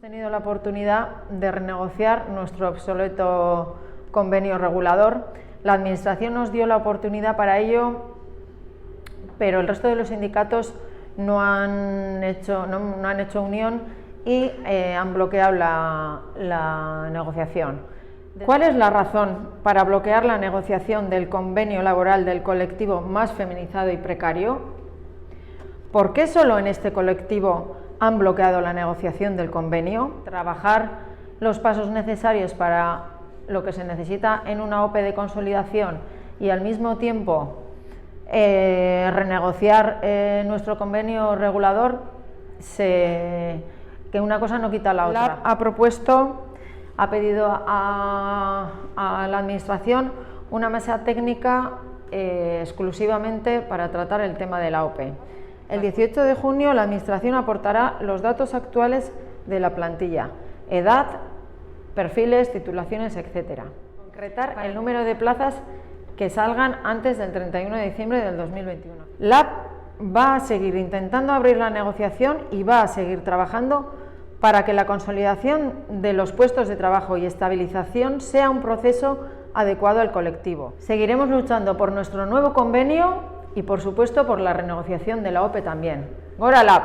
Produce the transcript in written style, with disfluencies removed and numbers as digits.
tenido la oportunidad de renegociar nuestro obsoleto convenio regulador. La Administración nos dio la oportunidad para ello, pero el resto de los sindicatos no han hecho unión y han bloqueado la negociación. ¿Cuál es la razón para bloquear la negociación del convenio laboral del colectivo más feminizado y precario? ¿Por qué solo en este colectivo han bloqueado la negociación del convenio? Trabajar los pasos necesarios para lo que se necesita en una OPE de consolidación y al mismo tiempo renegociar nuestro convenio regulador, que una cosa no quita la otra. Ha pedido a la Administración una mesa técnica exclusivamente para tratar el tema de la OPE. El 18 de junio la Administración aportará los datos actuales de la plantilla, edad, perfiles, titulaciones, etc. Concretar el número de plazas que salgan antes del 31 de diciembre del 2021. LAB va a seguir intentando abrir la negociación y va a seguir trabajando para que la consolidación de los puestos de trabajo y estabilización sea un proceso adecuado al colectivo. Seguiremos luchando por nuestro nuevo convenio y, por supuesto, por la renegociación de la OPE también. ¡Gora LAB!